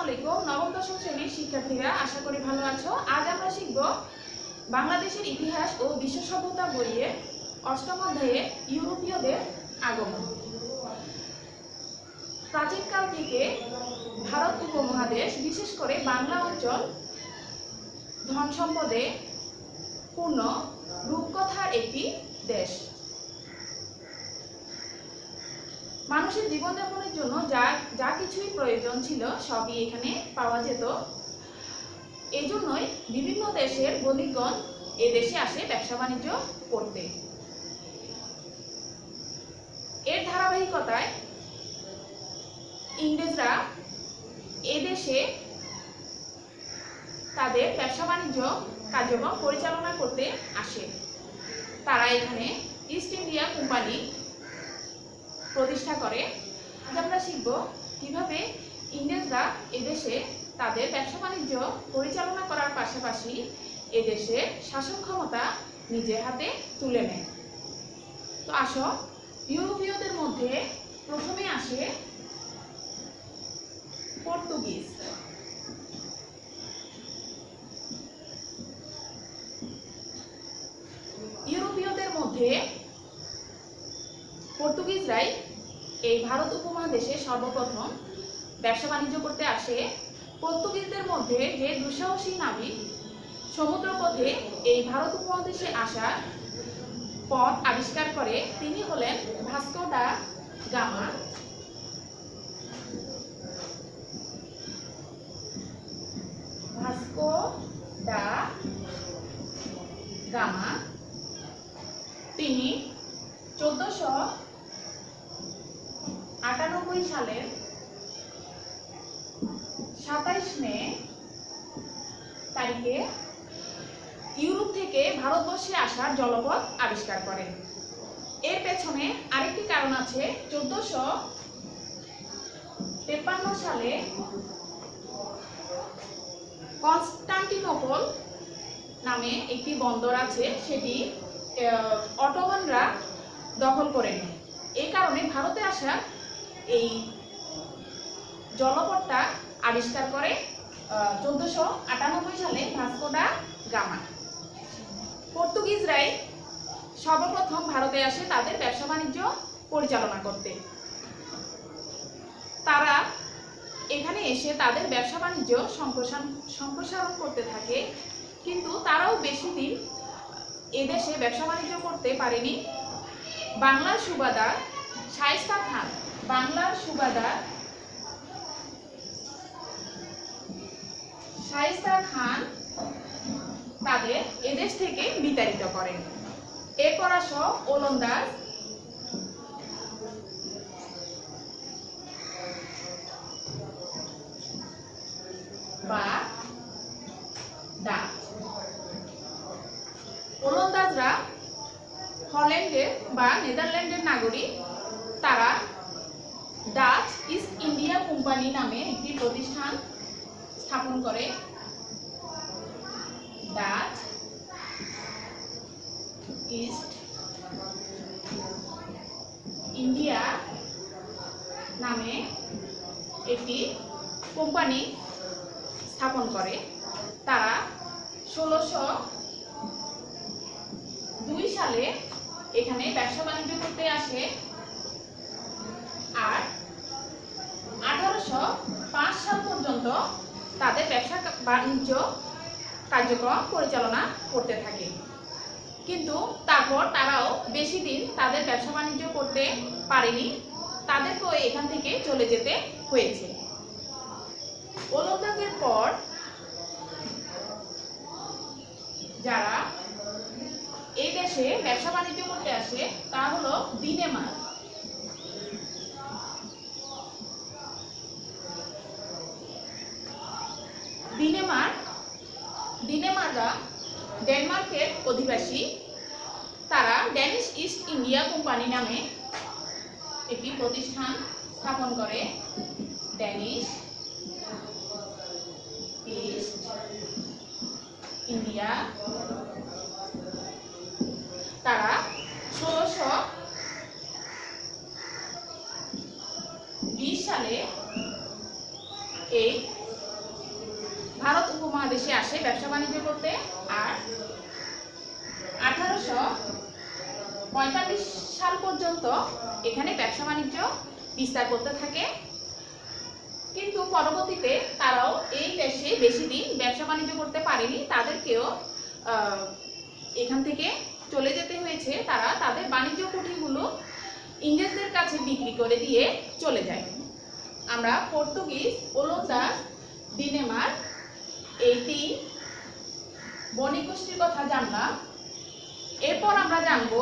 আলাইকুম নবম দশম শ্রেণীর শিক্ষার্থীরা, আশা করি ভালো আছো। আজ আমরা শিখব বাংলাদেশের ইতিহাস ও বিশ্ব সভ্যতা বইয়ের অষ্টম অধ্যায়ে ইউরোপীয়দের আগমন। প্রাচীনকাল থেকে ভারত উপমহাদেশ, বিশেষ করে বাংলা অঞ্চল ধন সম্পদে পূর্ণ রূপকথার একটি দেশ। মানুষের জীবনযাপনের জন্য যা কিছুই প্রয়োজন ছিল সবই এখানে পাওয়া যেত। এই জন্যই বিভিন্ন দেশের বণিকগণ এ দেশে আসে ব্যবসা বাণিজ্য করতে। এর ধারাবাহিকতায় ইংরেজরা এ দেশে তাদের ব্যবসা বাণিজ্য কার্যক্রম পরিচালনা করতে আসে। তারা এখানে ইস্ট ইন্ডিয়া কোম্পানি প্রতিষ্ঠা করে। আজ আমরা শিখব কিভাবে ইংরেজরা এদেশে তাদের ব্যবসা বাণিজ্য পরিচালনা করার পাশাপাশি এদেশে শাসন ক্ষমতা নিজের হাতে তুলে নেয়। তো আসো, ইউরোপীয়দের মধ্যে প্রথমে আসে পর্তুগিজ। ইউরোপীয়দের মধ্যে পর্তুগিজরাই এই ভারত উপমহাদেশে সর্বপ্রথম ব্যবসা বাণিজ্য করতে আসে। পর্তুগিজদের মধ্যে যে দুঃসাহসী নাবিক সমুদ্রপথে এই ভারত উপমহাদেশে আসার পথ আবিষ্কার করে তিনি হলেন Vasco da Gama. Vasco da Gama তিনি 1498 সালের 27 মে তারিখে ইউরোপ থেকে ভারতবর্ষে আসার জলপথ আবিষ্কার করেন। এর পেছনে আরেকটি কারণ আছে। 1453 সালে কনস্টান্টিনোপল নামে একটি বন্দর আছে, সেটি অটোমানরা দখল করে নেয়। এই কারণে ভারতে আসা এই জলপথটা আবিষ্কার করে 1498 সালে ভাস্কো দা গামা। পর্তুগিজরাই সর্বপ্রথম ভারতে আসে তাদের ব্যবসা বাণিজ্য পরিচালনা করতে। তারা এখানে এসে তাদের ব্যবসা বাণিজ্য সম্প্রসারণ করতে থাকে, কিন্তু তারাও বেশি দিন এদেশে ব্যবসা বাণিজ্য করতে পারেনি। বাংলার সুবাদার শায়েস্তা খান তাদের এদেশ থেকে বিতাড়িত করেন। এরপর আসো ওলন্দাজ। ওলন্দাজরা হল্যান্ডের বা নেদারল্যান্ডের নাগরিক। তারা ডাচ ইস্ট ইন্ডিয়া কোম্পানি নামে একটি প্রতিষ্ঠান স্থাপন করে। ডাচ ইস্ট ইন্ডিয়া নামে একটি কোম্পানি স্থাপন করে। তারা 1602 সালে এখানে ব্যবসা বাণিজ্য করতে আসে, আর 1805 সাল পর্যন্ত তাদের ব্যবসা বাণিজ্য কার্যক্রম পরিচালনা করতে থাকে। কিন্তু তারপর তারাও বেশি দিন তাদের ব্যবসা বাণিজ্য করতে পারেনি, তাদেরকেও এখান থেকে চলে যেতে হয়েছে। ওলন্দাজের পর যারা এই দেশে ব্যবসা বাণিজ্য করতে আসে তা হলো ডেনমার্করা ডেনমার্কের অধিবাসী। তারা ড্যানিশ ইস্ট ইন্ডিয়া কোম্পানি নামে একটি প্রতিষ্ঠান স্থাপন করে। Danish east India. তারা 1620 সালে এই উপমহাদেশে আসে ব্যবসা বাণিজ্য করতে। আর 1845 সাল পর্যন্ত এখানে ব্যবসা বাণিজ্য বিস্তার করতে থাকে। কিন্তু পরবর্তীতে তারাও এই দেশে বেশি দিন ব্যবসা বাণিজ্য করতে পারেনি, তাদেরকেও এখান থেকে চলে যেতে হয়েছে। তারা তাদের বাণিজ্য কুঠিগুলো ইংরেজদের কাছে বিক্রি করে দিয়ে চলে যায়। আমরা পর্তুগিজ, ওলন্দাজ, ডেনমার্ক এই 3 বণিক গোষ্ঠীর কথা জানলাম। এরপর আমরা জানবো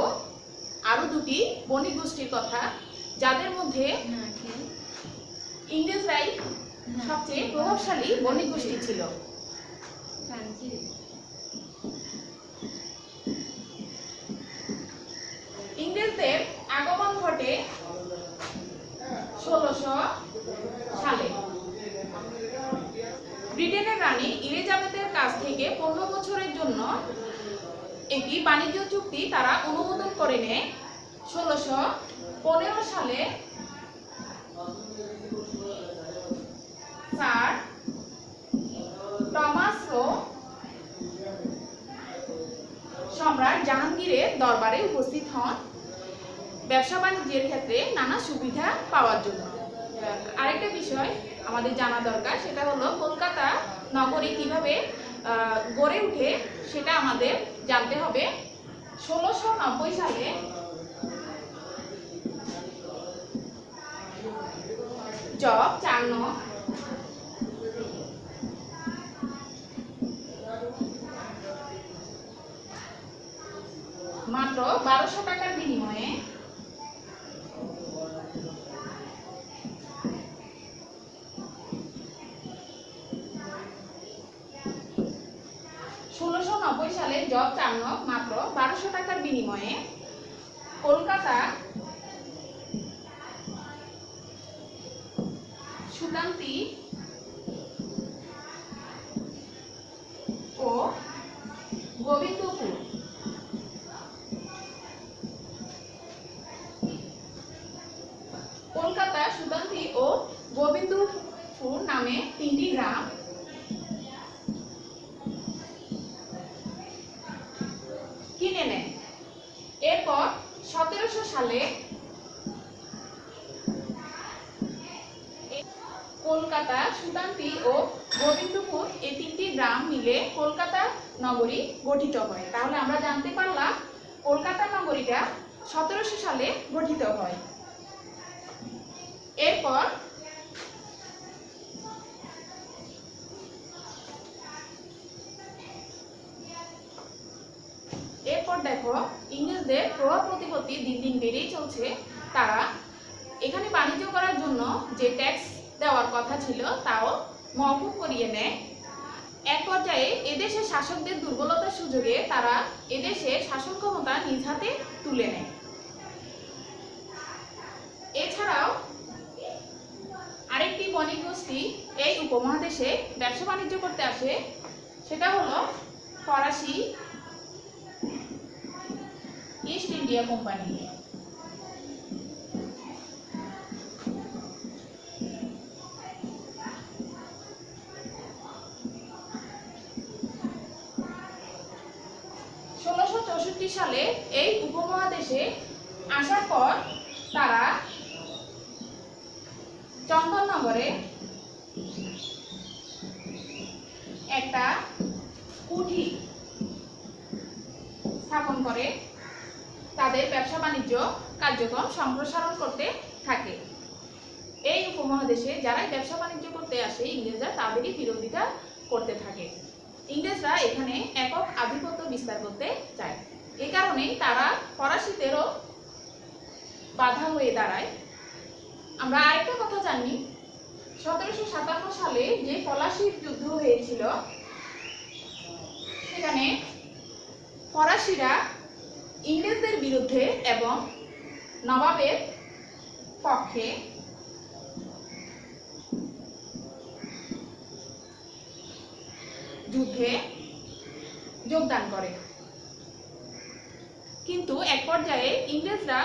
আরো 2টি বণিক গোষ্ঠীর কথা, যাদের মধ্যে ইংরেজরাই সবচেয়ে প্রভাবশালী বণিক গোষ্ঠী ছিল। ইংরেজদের আগমন ঘটে 1600 সালে। ব্রিটেনের রানী এলিজাবেথের কাছ থেকে 15 বছরের জন্য একটি বাণিজ্য চুক্তি তারা অনুমোদন করে নেয়। 1615 সালে স্যার টমাস লো সম্রাট জাহাঙ্গীরের দরবারে উপস্থিত হন ব্যবসা বাণিজ্যের ক্ষেত্রে নানা সুবিধা পাওয়ার জন্য। আরেকটা বিষয় আমাদের জানা দরকার, সেটা হলো কলকাতা নগরী কিভাবে গড়ে উঠে সেটা আমাদের জানতে হবে। 1690 সালে জব 4 নং মাত্র 1200 টাকার বিনিময়ে 1690 সালে জব 4 নং মাত্র 1200 টাকার বিনিময়ে কলকাতা সুতান্তি ও গোবিন্দপুর কলকাতা সুতান্তি ও গোবিন্দপুর নামে 3টি গ্রাম কিনে নেন। এরপর 1700 সালে কলকাতা সুতান্তি ও গোবিন্দপুর এই 3টি গ্রাম মিলে কলকাতা নগরী গঠিত হয়। তাহলে আমরা জানতে পারলাম কলকাতা নগরীটা 1700 সালে গঠিত হয়। এরপর দেখো ইংরেজদের প্রভাব প্রতিপত্তি দিন দিন বেড়েই চলছে। তারা এখানে বাণিজ্য করার জন্য যে ট্যাক্স দেওয়ার কথা ছিল তাও মওকুফ করিয়ে নেয়। এক পর্যায়ে এদেশের শাসকদের দুর্বলতার সুযোগে তারা এদেশের শাসন ক্ষমতা নিজ হাতে তুলে নেয়। এছাড়াও আরেকটি বণিক গোষ্ঠী এই উপমহাদেশে ব্যবসা বাণিজ্য করতে আসে, সেটা হলো ফরাসি ইস্ট ইন্ডিয়া কোম্পানি। সালে এই উপমহাদেশে আসার পর তারা চন্দননগরে একটা কুঠি স্থাপন করে তাদের ব্যবসা বাণিজ্য কার্যক্রম সম্প্রসারণ করতে থাকে। এই উপমহাদেশে যারা ব্যবসা বাণিজ্য করতে আসে ইংরেজরা তাদেরই বিরোধিতা করতে থাকে। ইংরেজরা এখানে একক আধিপত্য বিস্তার করতে চায়, এই কারণেই তারা ফরাসিদেরও বাধা হয়ে দাঁড়ায়। আমরা আরেকটা কথা জানি, 1757 সালে যে পলাশীর যুদ্ধ হয়েছিল সেখানে ফরাসিরা ইংরেজদের বিরুদ্ধে এবং নবাবের পক্ষে যুদ্ধে যোগদান করে, কিন্তু এক পর্যায়ে ইংরেজরা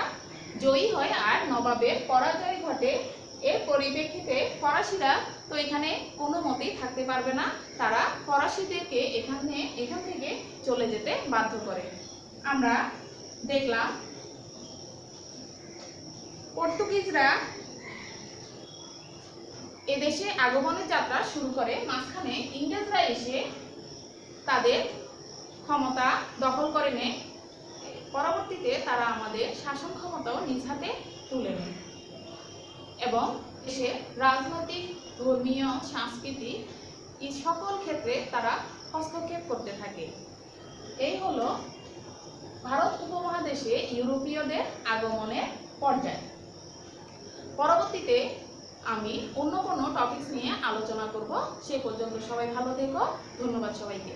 জয়ী হয় আর নবাবের পরাজয় ঘটে। এর পরিপ্রেক্ষিতে ফরাসিরা তো এখানে কোনো মতেই থাকতে পারবে না, তারা ফরাসিদেরকে এখান থেকে চলে যেতে বাধ্য করে। আমরা দেখলাম পর্তুগিজরা এদেশে আগমনের যাত্রা শুরু করে, মাঝখানে ইংরেজরা এসে তাদের ক্ষমতা দখল করে নেয়। পরবর্তীতে তারা আমাদের শাসন ক্ষমতাও নিজ হাতে তুলে নেয় এবং দেশের রাজনৈতিক, ধর্মীয়, সাংস্কৃতিক এই সকল ক্ষেত্রে তারা হস্তক্ষেপ করতে থাকে। এই হলো ভারত উপমহাদেশে ইউরোপীয়দের আগমনের পর্যায়। পরবর্তীতে আমি অন্য কোনো টপিকস নিয়ে আলোচনা করব। সে পর্যন্ত সবাই ভালো থেকো। ধন্যবাদ সবাইকে।